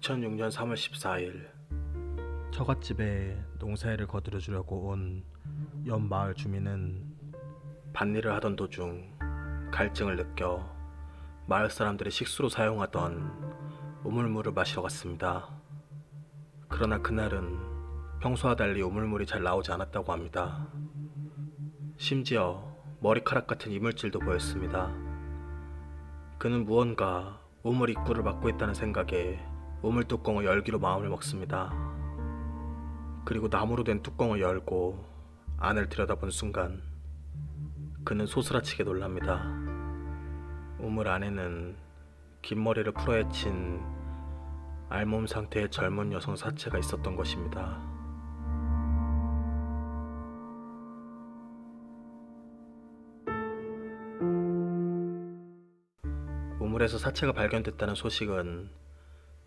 2006년 3월 14일 처갓집에 농사일을 거들어 주려고 온 옆 마을 주민은 밭일을 하던 도중 갈증을 느껴 마을 사람들이 식수로 사용하던 우물물을 마시러 갔습니다. 그러나 그날은 평소와 달리 우물물이 잘 나오지 않았다고 합니다. 심지어 머리카락 같은 이물질도 보였습니다. 그는 무언가 우물 입구를 막고 있다는 생각에 우물 뚜껑을 열기로 마음을 먹습니다. 그리고 나무로 된 뚜껑을 열고 안을 들여다본 순간 그는 소스라치게 놀랍니다. 우물 안에는 긴 머리를 풀어헤친 알몸 상태의 젊은 여성 사체가 있었던 것입니다. 우물에서 사체가 발견됐다는 소식은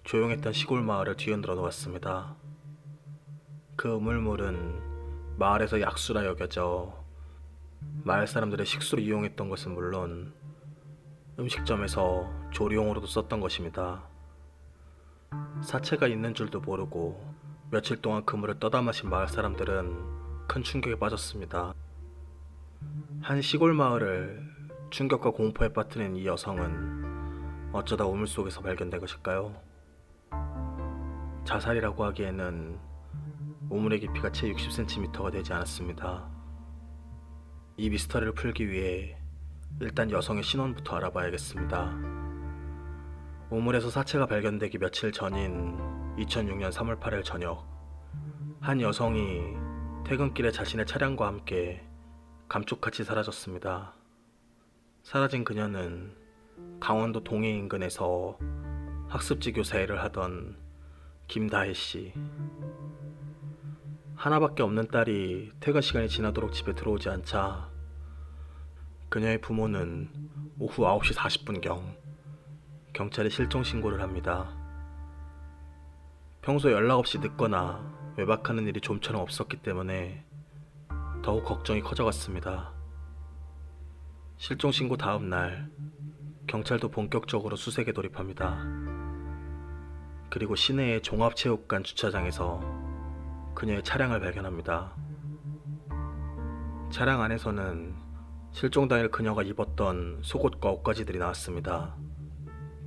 조용했던 시골 마을을 뒤흔들어 놓았습니다. 그 우물물은 마을에서 약수라 여겨져 마을 사람들의 식수로 이용했던 것은 물론 음식점에서 조리용으로도 썼던 것입니다. 사체가 있는 줄도 모르고 며칠 동안 그 물을 떠다 마신 마을 사람들은 큰 충격에 빠졌습니다. 한 시골 마을을 충격과 공포에 빠뜨린 이 여성은 어쩌다 우물 속에서 발견된 것일까요? 자살이라고 하기에는 우물의 깊이가 채 60cm가 되지 않았습니다. 이 미스터리를 풀기 위해 일단 여성의 신원부터 알아봐야겠습니다. 우물에서 사체가 발견되기 며칠 전인 2006년 3월 8일 저녁, 한 여성이 퇴근길에 자신의 차량과 함께 감쪽같이 사라졌습니다. 사라진 그녀는 강원도 동해 인근에서 학습지 교사 일을 하던 김다혜 씨. 하나밖에 없는 딸이 퇴근 시간이 지나도록 집에 들어오지 않자 그녀의 부모는 오후 9시 40분경 경찰에 실종 신고를 합니다. 평소 연락 없이 늦거나 외박하는 일이 좀처럼 없었기 때문에 더욱 걱정이 커져갔습니다. 실종 신고 다음 날 경찰도 본격적으로 수색에 돌입합니다. 그리고 시내의 종합체육관 주차장에서 그녀의 차량을 발견합니다. 차량 안에서는 실종 당일 그녀가 입었던 속옷과 옷가지들이 나왔습니다.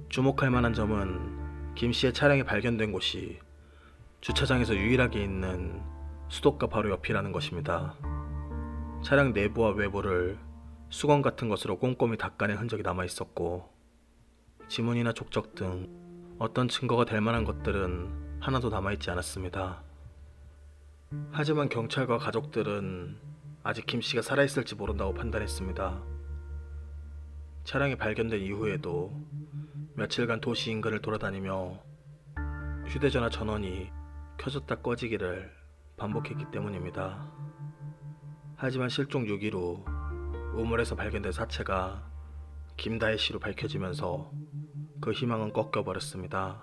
주목할 만한 점은 김 씨의 차량이 발견된 곳이 주차장에서 유일하게 있는 수도가 바로 옆이라는 것입니다. 차량 내부와 외부를 수건 같은 것으로 꼼꼼히 닦아낸 흔적이 남아 있었고 지문이나 족적 등 어떤 증거가 될 만한 것들은 하나도 남아있지 않았습니다. 하지만 경찰과 가족들은 아직 김 씨가 살아있을지 모른다고 판단했습니다. 차량이 발견된 이후에도 며칠간 도시 인근을 돌아다니며 휴대전화 전원이 켜졌다 꺼지기를 반복했기 때문입니다. 하지만 실종 6일 후 우물에서 발견된 사체가 김다혜 씨로 밝혀지면서 그 희망은 꺾여버렸습니다.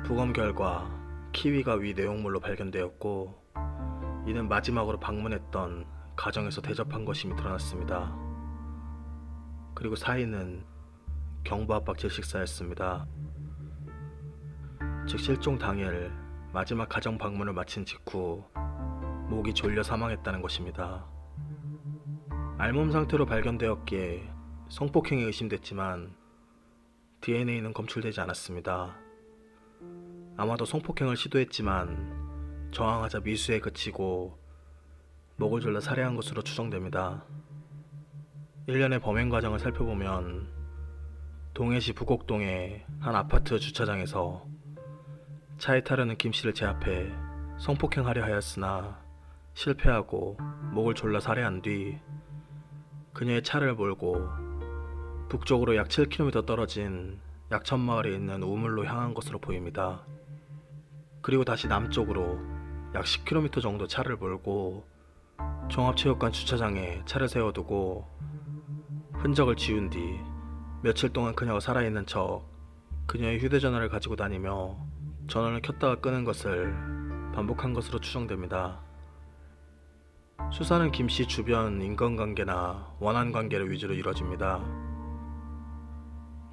부검 결과 키위가 위 내용물로 발견되었고 이는 마지막으로 방문했던 가정에서 대접한 것임이 드러났습니다. 그리고 사인은 경부압박 질식사였습니다. 즉 실종 당일 마지막 가정 방문을 마친 직후 목이 졸려 사망했다는 것입니다. 알몸 상태로 발견되었기에 성폭행이 의심됐지만 DNA는 검출되지 않았습니다. 아마도 성폭행을 시도했지만 저항하자 미수에 그치고 목을 졸라 살해한 것으로 추정됩니다. 일련의 범행 과정을 살펴보면 동해시 부곡동의 한 아파트 주차장에서 차에 타려는 김씨를 제압해 성폭행하려 하였으나 실패하고 목을 졸라 살해한 뒤 그녀의 차를 몰고 북쪽으로 약 7km 떨어진 약천마을에 있는 우물로 향한 것으로 보입니다. 그리고 다시 남쪽으로 약 10km 정도 차를 몰고 종합체육관 주차장에 차를 세워두고 흔적을 지운 뒤 며칠 동안 그녀가 살아있는 척 그녀의 휴대전화를 가지고 다니며 전원을 켰다가 끄는 것을 반복한 것으로 추정됩니다. 수사는 김씨 주변 인간관계나 원한관계를 위주로 이뤄집니다.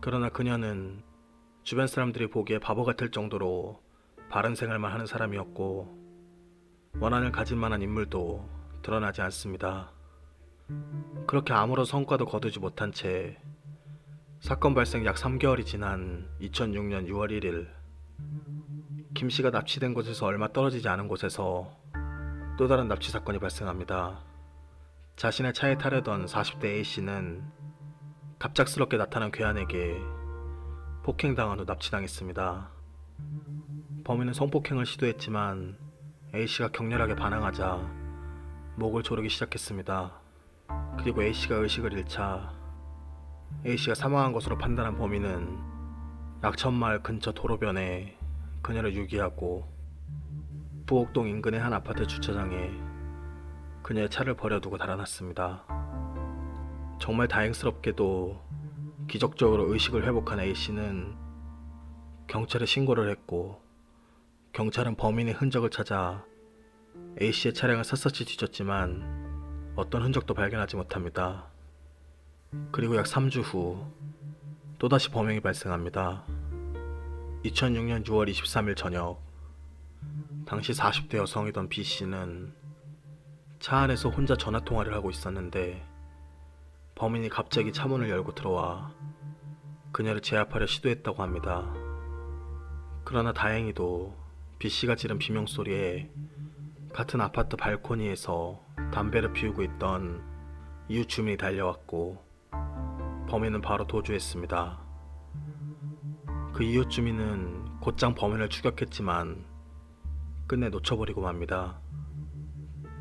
그러나 그녀는 주변 사람들이 보기에 바보 같을 정도로 바른 생활만 하는 사람이었고 원한을 가질 만한 인물도 드러나지 않습니다. 그렇게 아무런 성과도 거두지 못한 채 사건 발생 약 3개월이 지난 2006년 6월 1일 김 씨가 납치된 곳에서 얼마 떨어지지 않은 곳에서 또 다른 납치 사건이 발생합니다. 자신의 차에 타려던 40대 A 씨는 갑작스럽게 나타난 괴한에게 폭행당한 후 납치당했습니다. 범인은 성폭행을 시도했지만 A 씨가 격렬하게 반항하자 목을 조르기 시작했습니다. 그리고 A 씨가 의식을 잃자 A 씨가 사망한 것으로 판단한 범인은 약천마을 근처 도로변에 그녀를 유기하고 부곡동 인근의 한 아파트 주차장에 그녀의 차를 버려두고 달아났습니다. 정말 다행스럽게도 기적적으로 의식을 회복한 A씨는 경찰에 신고를 했고 경찰은 범인의 흔적을 찾아 A씨의 차량을 샅샅이 뒤졌지만 어떤 흔적도 발견하지 못합니다. 그리고 약 3주 후 또다시 범행이 발생합니다. 2006년 6월 23일 저녁 당시 40대 여성이던 B씨는 차 안에서 혼자 전화통화를 하고 있었는데 범인이 갑자기 차 문을 열고 들어와 그녀를 제압하려 시도했다고 합니다. 그러나 다행히도 B씨가 지른 비명소리에 같은 아파트 발코니에서 담배를 피우고 있던 이웃 주민이 달려왔고 범인은 바로 도주했습니다. 그 이웃 주민은 곧장 범인을 추격했지만 끝내 놓쳐버리고 맙니다.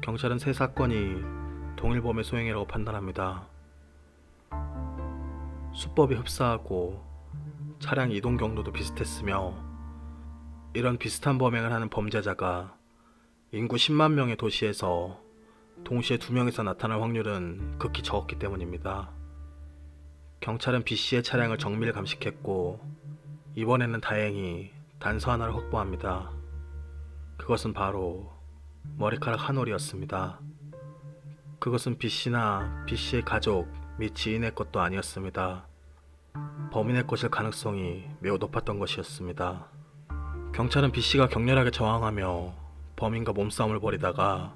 경찰은 세 사건이 동일범의 소행이라고 판단합니다. 수법이 흡사하고 차량 이동 경로도 비슷했으며 이런 비슷한 범행을 하는 범죄자가 인구 10만 명의 도시에서 동시에 2명이서 나타날 확률은 극히 적었기 때문입니다. 경찰은 B씨의 차량을 정밀 감식했고 이번에는 다행히 단서 하나를 확보합니다. 그것은 바로 머리카락 한 올이었습니다. 그것은 B씨나 B씨의 가족 및 지인의 것도 아니었습니다. 범인의 것일 가능성이 매우 높았던 것이었습니다. 경찰은 B씨가 격렬하게 저항하며 범인과 몸싸움을 벌이다가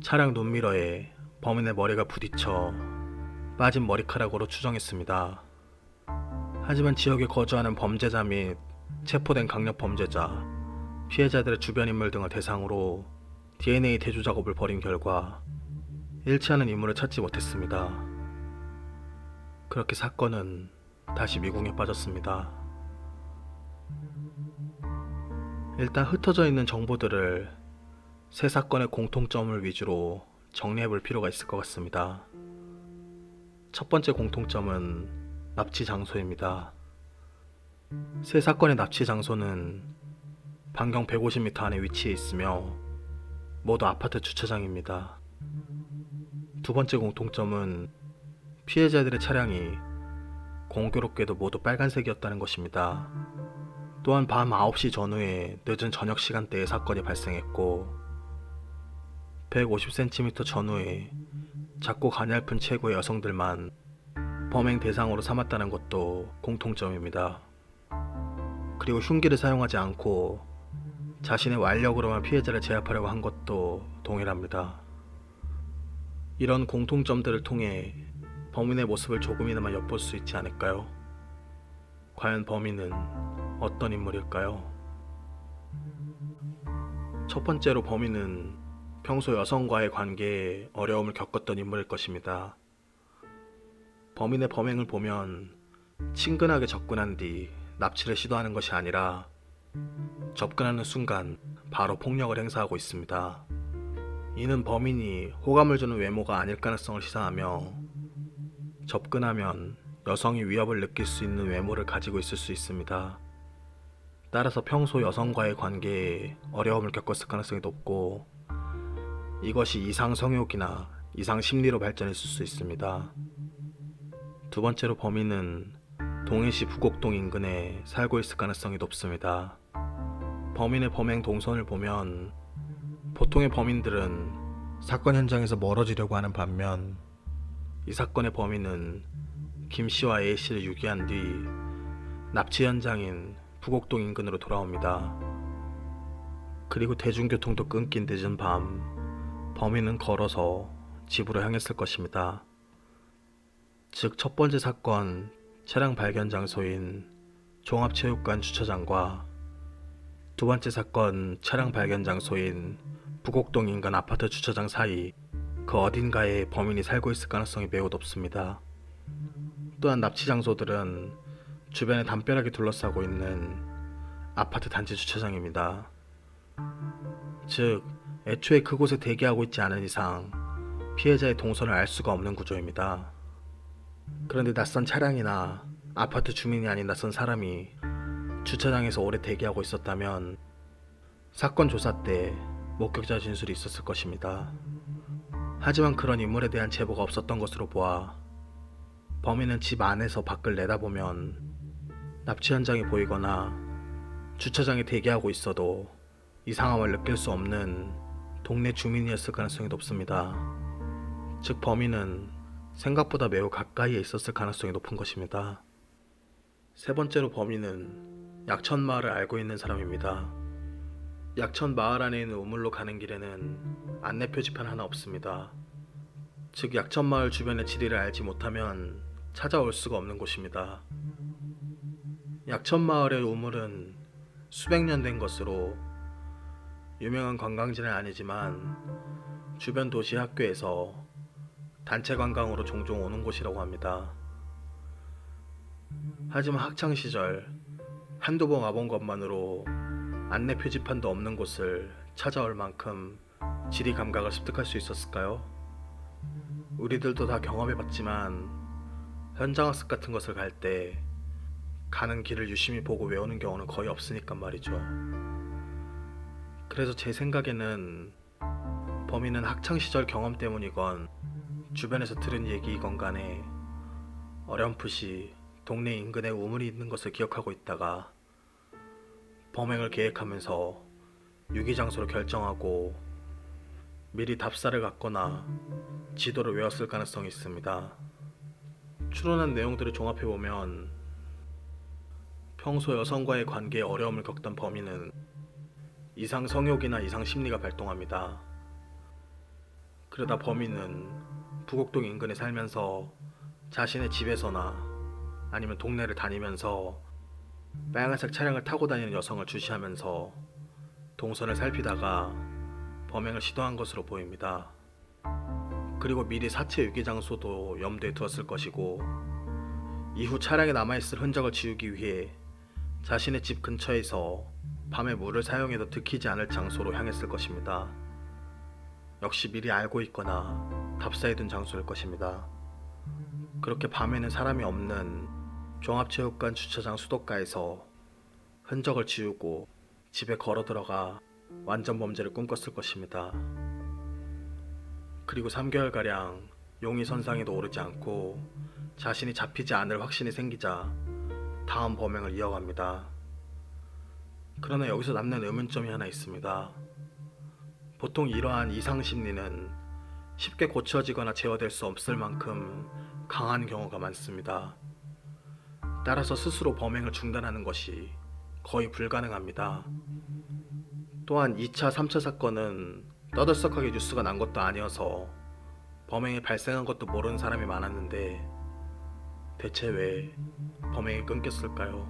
차량 눈미러에 범인의 머리가 부딪혀 빠진 머리카락으로 추정했습니다. 하지만 지역에 거주하는 범죄자 및 체포된 강력범죄자, 피해자들의 주변 인물 등을 대상으로 DNA 대조 작업을 벌인 결과 일치하는 인물을 찾지 못했습니다. 그렇게 사건은 다시 미궁에 빠졌습니다. 일단 흩어져 있는 정보들을 세 사건의 공통점을 위주로 정리해볼 필요가 있을 것 같습니다. 첫 번째 공통점은 납치 장소입니다. 세 사건의 납치 장소는 반경 150m 안에 위치해 있으며 모두 아파트 주차장입니다. 두 번째 공통점은 피해자들의 차량이 공교롭게도 모두 빨간색이었다는 것입니다. 또한 밤 9시 전후에 늦은 저녁 시간대에 사건이 발생했고 150cm 전후에 작고 가냘픈 체구의 여성들만 범행 대상으로 삼았다는 것도 공통점입니다. 그리고 흉기를 사용하지 않고 자신의 완력으로만 피해자를 제압하려고 한 것도 동일합니다. 이런 공통점들을 통해 범인의 모습을 조금이나마 엿볼 수 있지 않을까요? 과연 범인은 어떤 인물일까요? 첫 번째로 범인은 평소 여성과의 관계에 어려움을 겪었던 인물일 것입니다. 범인의 범행을 보면 친근하게 접근한 뒤 납치를 시도하는 것이 아니라 접근하는 순간 바로 폭력을 행사하고 있습니다. 이는 범인이 호감을 주는 외모가 아닐 가능성을 시사하며 접근하면 여성이 위협을 느낄 수 있는 외모를 가지고 있을 수 있습니다. 따라서 평소 여성과의 관계에 어려움을 겪었을 가능성이 높고 이것이 이상 성욕이나 이상 심리로 발전했을 수 있습니다. 두 번째로 범인은 동해시 부곡동 인근에 살고 있을 가능성이 높습니다. 범인의 범행 동선을 보면 보통의 범인들은 사건 현장에서 멀어지려고 하는 반면 이 사건의 범인은 김 씨와 A 씨를 유기한 뒤 납치 현장인 부곡동 인근으로 돌아옵니다. 그리고 대중교통도 끊긴 늦은 밤, 범인은 걸어서 집으로 향했을 것입니다. 즉, 첫 번째 사건 차량 발견 장소인 종합체육관 주차장과 두 번째 사건 차량 발견 장소인 부곡동 인근 아파트 주차장 사이 그 어딘가에 범인이 살고 있을 가능성이 매우 높습니다. 또한 납치 장소들은 주변에 담벼락이 둘러싸고 있는 아파트 단지 주차장입니다. 즉, 애초에 그곳에 대기하고 있지 않은 이상 피해자의 동선을 알 수가 없는 구조입니다. 그런데 낯선 차량이나 아파트 주민이 아닌 낯선 사람이 주차장에서 오래 대기하고 있었다면 사건 조사 때 목격자 진술이 있었을 것입니다. 하지만 그런 인물에 대한 제보가 없었던 것으로 보아 범인은 집 안에서 밖을 내다보면 납치 현장이 보이거나 주차장에 대기하고 있어도 이상함을 느낄 수 없는 동네 주민이었을 가능성이 높습니다. 즉, 범인은 생각보다 매우 가까이에 있었을 가능성이 높은 것입니다. 세 번째로 범인은 약천 마을을 알고 있는 사람입니다. 약천 마을 안에 있는 우물로 가는 길에는 안내 표지판 하나 없습니다. 즉, 약천 마을 주변의 지리를 알지 못하면 찾아올 수가 없는 곳입니다. 약천 마을의 우물은 수백 년 된 것으로 유명한 관광지는 아니지만 주변 도시 학교에서 단체 관광으로 종종 오는 곳이라고 합니다. 하지만 학창시절 한두 번 와본 것만으로 안내 표지판도 없는 곳을 찾아올 만큼 지리 감각을 습득할 수 있었을까요? 우리들도 다 경험해봤지만 현장학습 같은 것을 갈 때 가는 길을 유심히 보고 외우는 경우는 거의 없으니까 말이죠. 그래서 제 생각에는 범인은 학창시절 경험 때문이건 주변에서 들은 얘기이건 간에 어렴풋이 동네 인근에 우물이 있는 것을 기억하고 있다가 범행을 계획하면서 유기장소로 결정하고 미리 답사를 갖거나 지도를 외웠을 가능성이 있습니다. 추론한 내용들을 종합해보면 평소 여성과의 관계에 어려움을 겪던 범인은 이상 성욕이나 이상 심리가 발동합니다. 그러다 범인은 부곡동 인근에 살면서 자신의 집에서나 아니면 동네를 다니면서 빨간색 차량을 타고 다니는 여성을 주시하면서 동선을 살피다가 범행을 시도한 것으로 보입니다. 그리고 미리 사체 유기 장소도 염두에 두었을 것이고 이후 차량에 남아있을 흔적을 지우기 위해 자신의 집 근처에서 밤에 물을 사용해도 들키지 않을 장소로 향했을 것입니다. 역시 미리 알고 있거나 답사해둔 장소일 것입니다. 그렇게 밤에는 사람이 없는 종합체육관 주차장 수도가에서 흔적을 지우고 집에 걸어 들어가 완전 범죄를 꿈꿨을 것입니다. 그리고 3개월가량 용의선상에도 오르지 않고 자신이 잡히지 않을 확신이 생기자 다음 범행을 이어갑니다. 그러나 여기서 남는 의문점이 하나 있습니다. 보통 이러한 이상심리는 쉽게 고쳐지거나 제어될 수 없을 만큼 강한 경우가 많습니다. 따라서 스스로 범행을 중단하는 것이 거의 불가능합니다. 또한 2차, 3차 사건은 떠들썩하게 뉴스가 난 것도 아니어서 범행이 발생한 것도 모르는 사람이 많았는데 대체 왜 범행이 끊겼을까요?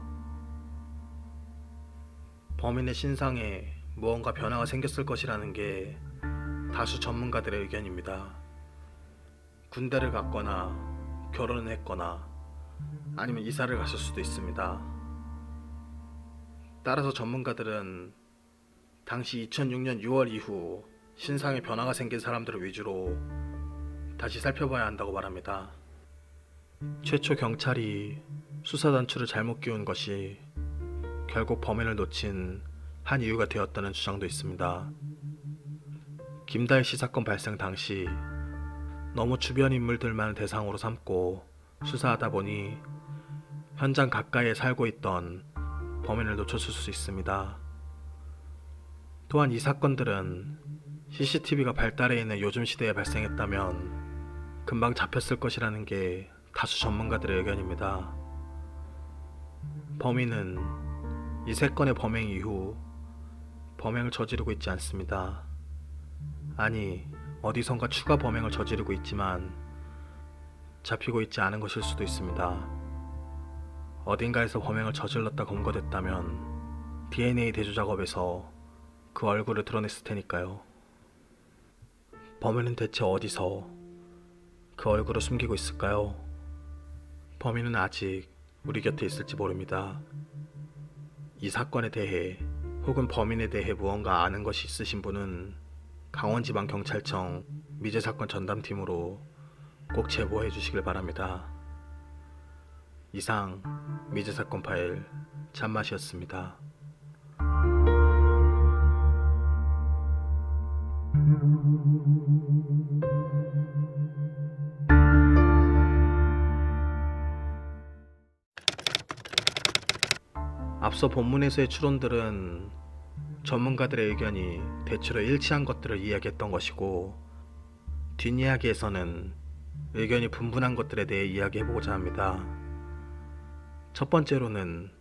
범인의 신상에 무언가 변화가 생겼을 것이라는 게 다수 전문가들의 의견입니다. 군대를 갔거나 결혼을 했거나 아니면 이사를 갔을 수도 있습니다. 따라서 전문가들은 당시 2006년 6월 이후 신상에 변화가 생긴 사람들을 위주로 다시 살펴봐야 한다고 말합니다. 최초 경찰이 수사단추를 잘못 끼운 것이 결국 범인을 놓친 한 이유가 되었다는 주장도 있습니다. 김다희 씨 사건 발생 당시 너무 주변 인물들만 대상으로 삼고 수사하다 보니 현장 가까이에 살고 있던 범인을 놓쳤을 수 있습니다. 또한 이 사건들은 CCTV가 발달해 있는 요즘 시대에 발생했다면 금방 잡혔을 것이라는 게 다수 전문가들의 의견입니다. 범인은 이 3건의 범행 이후 범행을 저지르고 있지 않습니다. 아니, 어디선가 추가 범행을 저지르고 있지만 잡히고 있지 않은 것일 수도 있습니다. 어딘가에서 범행을 저질렀다 검거됐다면 DNA 대조 작업에서 그 얼굴을 드러냈을 테니까요. 범인은 대체 어디서 그 얼굴을 숨기고 있을까요? 범인은 아직 우리 곁에 있을지 모릅니다. 이 사건에 대해 혹은 범인에 대해 무언가 아는 것이 있으신 분은 강원지방경찰청 미제사건 전담팀으로 꼭 제보해 주시길 바랍니다. 이상 미제사건 파일 참맛이었습니다. 앞서 본문에서의 추론들은 전문가들의 의견이 대체로 일치한 것들을 이야기했던 것이고, 뒷이야기에서는 의견이 분분한 것들에 대해 이야기해보고자 합니다. 첫 번째로는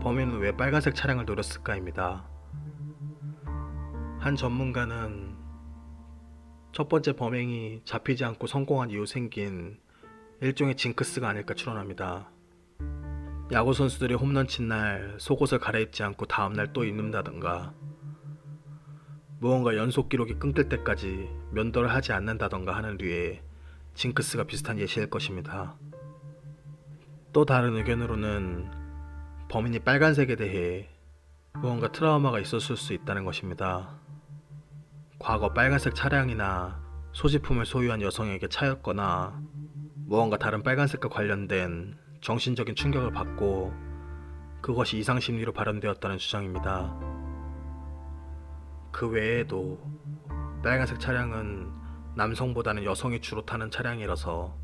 범인은 왜 빨간색 차량을 노렸을까입니다. 한 전문가는 첫 번째 범행이 잡히지 않고 성공한 이후 생긴 일종의 징크스가 아닐까 추론합니다. 야구 선수들이 홈런 친 날 속옷을 갈아입지 않고 다음날 또 입는다던가, 무언가 연속 기록이 끊길 때까지 면도를 하지 않는다던가 하는 류의 징크스가 비슷한 예시일 것입니다. 또 다른 의견으로는 범인이 빨간색에 대해 무언가 트라우마가 있었을 수 있다는 것입니다. 과거 빨간색 차량이나 소지품을 소유한 여성에게 차였거나 무언가 다른 빨간색과 관련된 정신적인 충격을 받고 그것이 이상심리로 발현되었다는 주장입니다. 그 외에도 빨간색 차량은 남성보다는 여성이 주로 타는 차량이라서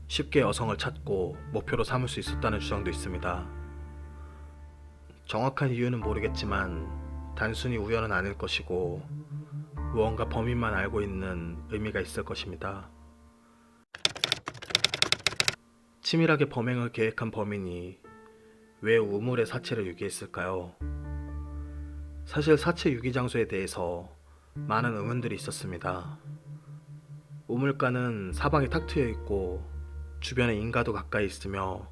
쉽게 여성을 찾고 목표로 삼을 수 있었다는 주장도 있습니다. 정확한 이유는 모르겠지만 단순히 우연은 아닐 것이고 무언가 범인만 알고 있는 의미가 있을 것입니다. 치밀하게 범행을 계획한 범인이 왜 우물에 사체를 유기했을까요? 사실 사체 유기 장소에 대해서 많은 의문들이 있었습니다. 우물가는 사방이 탁 트여 있고 주변에 인가도 가까이 있으며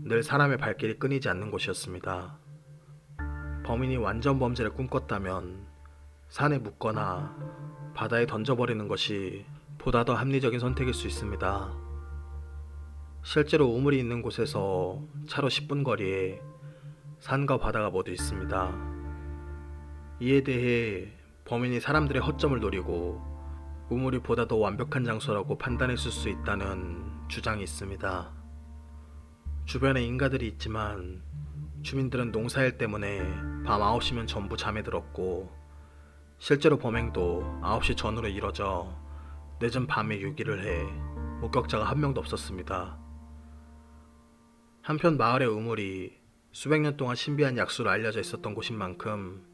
늘 사람의 발길이 끊이지 않는 곳이었습니다. 범인이 완전 범죄를 꿈꿨다면 산에 묻거나 바다에 던져버리는 것이 보다 더 합리적인 선택일 수 있습니다. 실제로 우물이 있는 곳에서 차로 10분 거리에 산과 바다가 모두 있습니다. 이에 대해 범인이 사람들의 허점을 노리고 우물이 보다 더 완벽한 장소라고 판단했을 수 있다는 주장이 있습니다. 주변에 인가들이 있지만 주민들은 농사일 때문에 밤 9시면 전부 잠에 들었고, 실제로 범행도 9시 전후로 이뤄져 늦은 밤에 유기를 해 목격자가 한 명도 없었습니다. 한편 마을의 우물이 수백 년 동안 신비한 약수로 알려져 있었던 곳인 만큼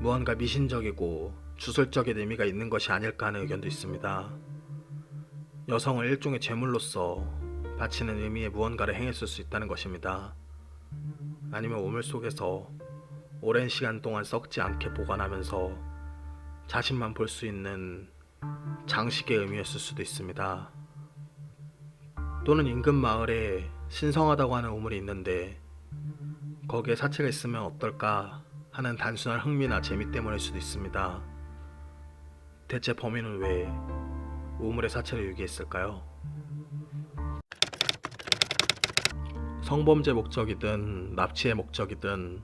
무언가 미신적이고 주술적인 의미가 있는 것이 아닐까 하는 의견도 있습니다. 여성을 일종의 제물로서 바치는 의미의 무언가를 행했을 수 있다는 것입니다. 아니면 우물 속에서 오랜 시간 동안 썩지 않게 보관하면서 자신만 볼 수 있는 장식의 의미였을 수도 있습니다. 또는 인근 마을에 신성하다고 하는 우물이 있는데 거기에 사체가 있으면 어떨까 하는 단순한 흥미나 재미 때문일 수도 있습니다. 대체 범인은 왜 우물에 사체를 유기했을까요? 성범죄 목적이든 납치의 목적이든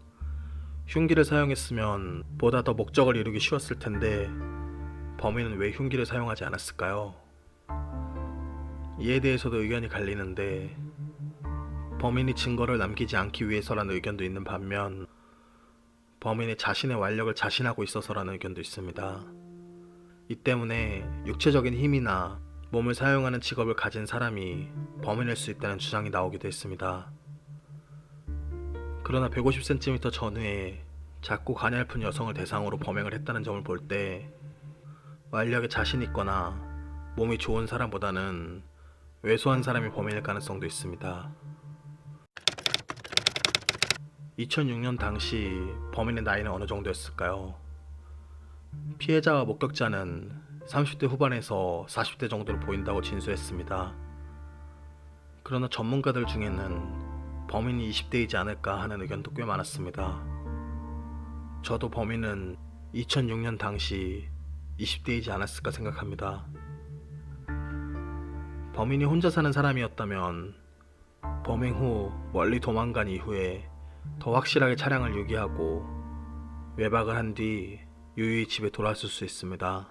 흉기를 사용했으면 보다 더 목적을 이루기 쉬웠을 텐데 범인은 왜 흉기를 사용하지 않았을까요? 이에 대해서도 의견이 갈리는데, 범인이 증거를 남기지 않기 위해서라는 의견도 있는 반면 범인이 자신의 완력을 자신하고 있어서라는 의견도 있습니다. 이 때문에 육체적인 힘이나 몸을 사용하는 직업을 가진 사람이 범인일 수 있다는 주장이 나오기도 했습니다. 그러나 150cm 전후에 작고 가냘픈 여성을 대상으로 범행을 했다는 점을 볼 때 완력에 자신 있거나 몸이 좋은 사람보다는 왜소한 사람이 범인일 가능성도 있습니다. 2006년 당시 범인의 나이는 어느 정도였을까요? 피해자와 목격자는 30대 후반에서 40대 정도로 보인다고 진술했습니다. 그러나 전문가들 중에는 범인이 20대이지 않을까 하는 의견도 꽤 많았습니다. 저도 범인은 2006년 당시 20대이지 않았을까 생각합니다. 범인이 혼자 사는 사람이었다면 범행 후 멀리 도망간 이후에 더 확실하게 차량을 유기하고 외박을 한 뒤 유유히 집에 돌아왔을 수 있습니다.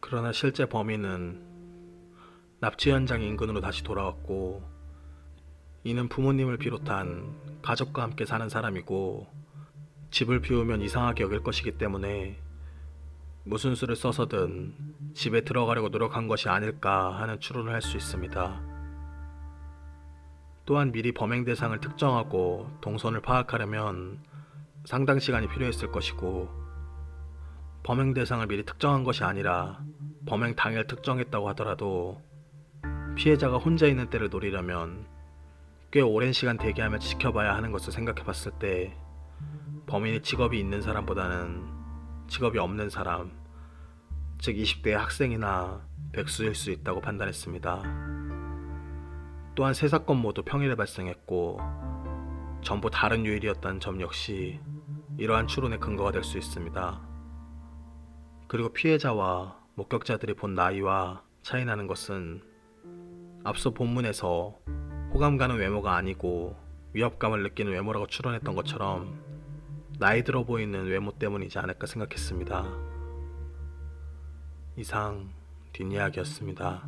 그러나 실제 범인은 납치 현장 인근으로 다시 돌아왔고, 이는 부모님을 비롯한 가족과 함께 사는 사람이고 집을 비우면 이상하게 여길 것이기 때문에 무슨 수를 써서든 집에 들어가려고 노력한 것이 아닐까 하는 추론을 할 수 있습니다. 또한 미리 범행 대상을 특정하고 동선을 파악하려면 상당 시간이 필요했을 것이고, 범행 대상을 미리 특정한 것이 아니라 범행 당일 특정했다고 하더라도 피해자가 혼자 있는 때를 노리려면 꽤 오랜 시간 대기하며 지켜봐야 하는 것을 생각해 봤을 때 범인이 직업이 있는 사람보다는 직업이 없는 사람, 즉 20대의 학생이나 백수일 수 있다고 판단했습니다. 또한 세 사건 모두 평일에 발생했고 전부 다른 요일이었다는 점 역시 이러한 추론의 근거가 될 수 있습니다. 그리고 피해자와 목격자들이 본 나이와 차이 나는 것은 앞서 본문에서 호감 가는 외모가 아니고 위협감을 느끼는 외모라고 추론했던 것처럼 나이 들어 보이는 외모 때문이지 않을까 생각했습니다. 이상 뒷이야기였습니다.